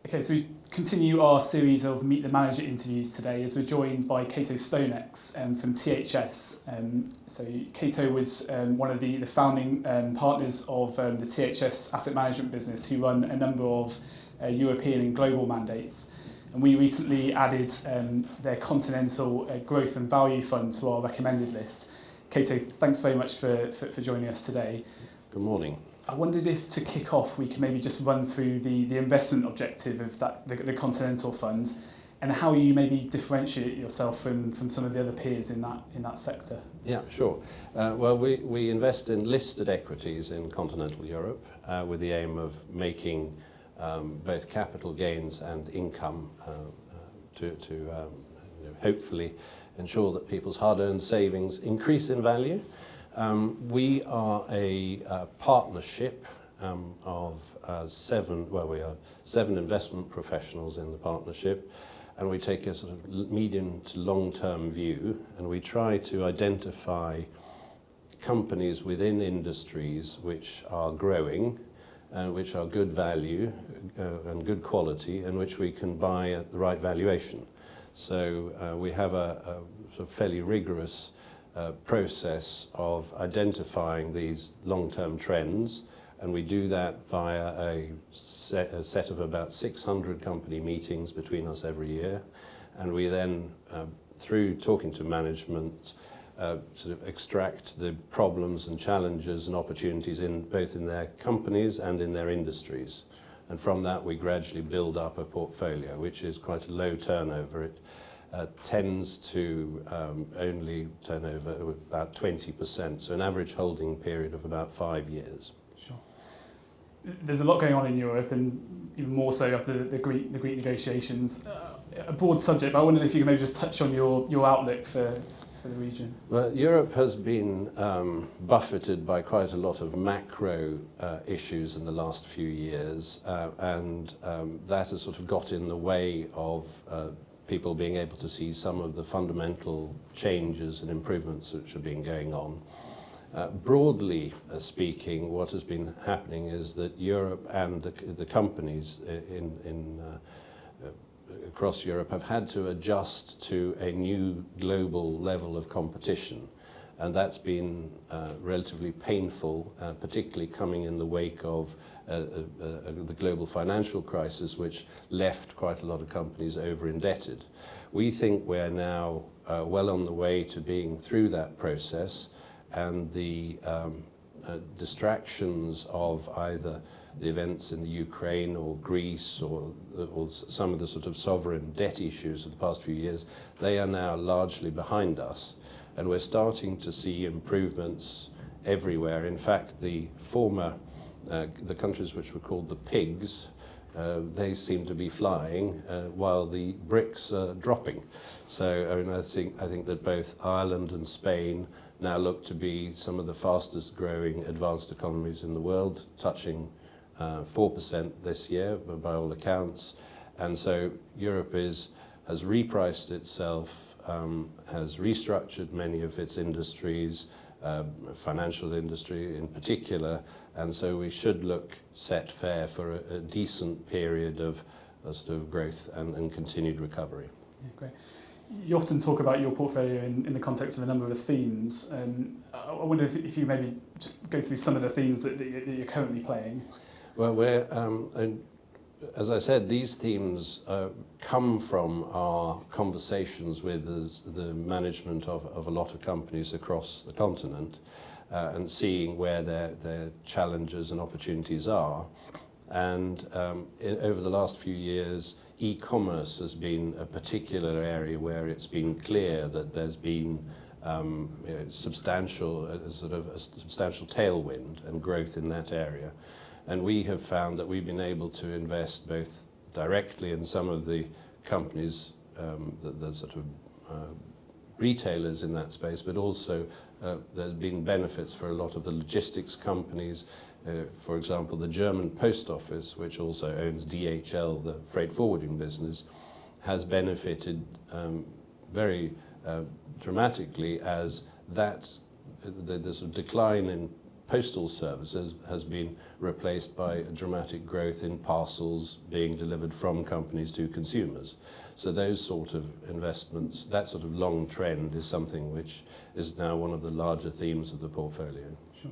Okay, so we continue our series of Meet the Manager interviews today as we're joined by Cato Stonex from THS. So Cato was one of the founding partners of the THS asset management business who run a number of European and global mandates. And we recently added their Continental Growth and Value Fund to our recommended list. Cato, thanks very much for joining us today. Good morning. I wondered if, to kick off, we could maybe just run through the investment objective of the Continental Fund and how you maybe differentiate yourself from some of the other peers in that sector. Yeah, sure. Well, we invest in listed equities in continental Europe with the aim of making both capital gains and income to hopefully ensure that people's hard-earned savings increase in value. We are a partnership of we are seven investment professionals in the partnership, and we take a sort of medium to long-term view, and we try to identify companies within industries which are growing, which are good value and good quality, and which we can buy at the right valuation. So we have a sort of fairly rigorous process of identifying these long-term trends, and we do that via a set of about 600 company meetings between us every year, and we then, through talking to management, sort of extract the problems and challenges and opportunities both in their companies and in their industries. And from that we gradually build up a portfolio which is quite a low turnover. It tends to only turn over about 20%, so an average holding period of about 5 years. Sure. There's a lot going on in Europe, and even more so after the Greek negotiations. A broad subject, but I wondered if you could maybe just touch on your outlook for the region. Well, Europe has been buffeted by quite a lot of macro issues in the last few years, and that has sort of got in the way of people being able to see some of the fundamental changes and improvements which have been going on. Broadly speaking, what has been happening is that Europe and the companies across Europe have had to adjust to a new global level of competition, and that's been relatively painful, particularly coming in the wake of the global financial crisis, which left quite a lot of companies over-indebted. We think we're now well on the way to being through that process, and the distractions of either the events in the Ukraine or Greece or some of the sort of sovereign debt issues of the past few years, they are now largely behind us, and we're starting to see improvements everywhere. In fact, the countries which were called the pigs, they seem to be flying while the BRICS are dropping. So I mean, I think that both Ireland and Spain now look to be some of the fastest growing advanced economies in the world, touching 4% this year by all accounts. And so Europe has repriced itself, has restructured many of its industries, financial industry in particular, and so we should look set fair for a decent period of sort of growth and continued recovery. Yeah, great. You often talk about your portfolio in the context of a number of themes. I wonder if you maybe just go through some of the themes that you're currently playing. Well, as I said, these themes come from our conversations with the management of a lot of companies across the continent and seeing where their challenges and opportunities are. And over the last few years, e-commerce has been a particular area where it's been clear that there's been substantial tailwind and growth in that area. And we have found that we've been able to invest both directly in some of the companies, the sort of retailers in that space, but also there's been benefits for a lot of the logistics companies. For example, the German post office, which also owns DHL, the freight forwarding business, has benefited very dramatically as the sort of decline in postal services has been replaced by a dramatic growth in parcels being delivered from companies to consumers. So those sort of investments, that sort of long trend is something which is now one of the larger themes of the portfolio. Sure.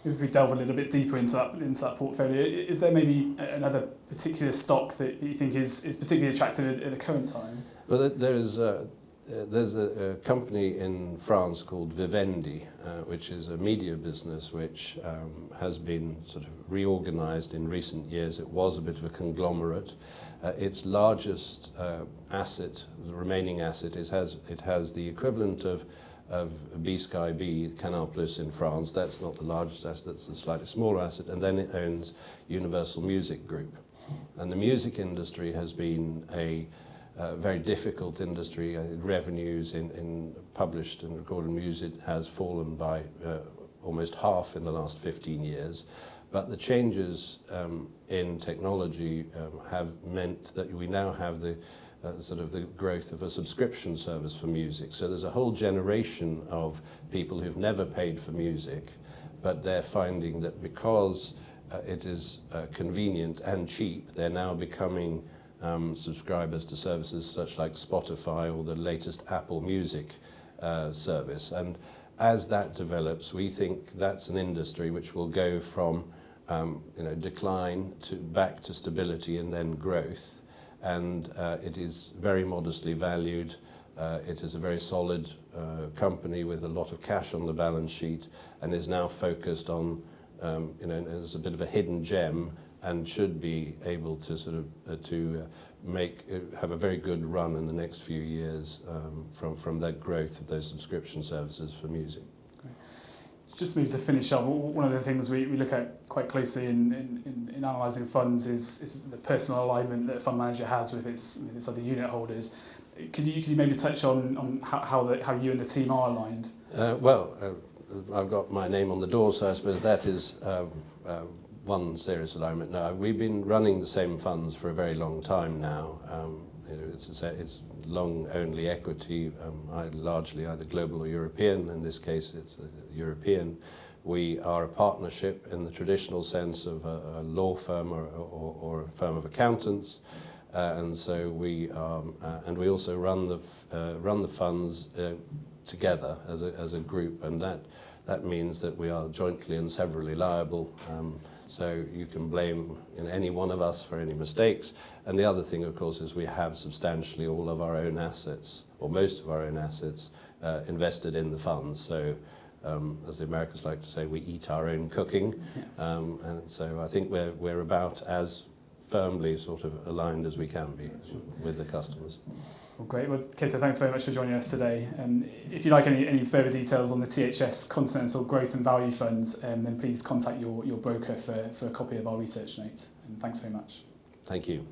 If we delve a little bit deeper into that portfolio, is there maybe another particular stock that you think is particularly attractive at the current time? Well, there's a company in France called Vivendi, which is a media business which has been sort of reorganized in recent years. It was a bit of a conglomerate. Its largest asset, the remaining asset, it has the equivalent of B-Sky B, Canal Plus in France. That's not the largest asset, that's a slightly smaller asset. And then it owns Universal Music Group. And the music industry has been a very difficult industry. Revenues in published and recorded music has fallen by almost half in the last 15 years. But the changes in technology have meant that we now have the sort of the growth of a subscription service for music. So there's a whole generation of people who've never paid for music, but they're finding that because it is convenient and cheap, they're now becoming subscribers to services such like Spotify or the latest Apple Music service. And as that develops, we think that's an industry which will go from decline to back to stability and then growth. And it is very modestly valued. It is a very solid company with a lot of cash on the balance sheet and is now focused on, as a bit of a hidden gem, and should be able to sort of have a very good run in the next few years from that growth of those subscription services for music. Great. Just maybe to finish up, one of the things we look at quite closely in analysing funds is the personal alignment that a fund manager has with its other unit holders. Could you maybe touch on how you and the team are aligned? I've got my name on the door, so I suppose that is one serious alignment. No, we've been running the same funds for a very long time now. It's long only equity, largely either global or European. In this case, it's European. We are a partnership in the traditional sense of a law firm or a firm of accountants, and so we also run the funds together as a group, and that means that we are jointly and severally liable. So you can blame any one of us for any mistakes. And the other thing, of course, is we have substantially all of our own assets, or most of our own assets, invested in the funds. So as the Americans like to say, we eat our own cooking. And so I think we're about as firmly sort of aligned as we can be with the customers. Well, great. Well, Cato, thanks very much for joining us today. If you'd like any further details on the THS Continental Growth and Value Funds, then please contact your broker for a copy of our research note. And thanks very much. Thank you.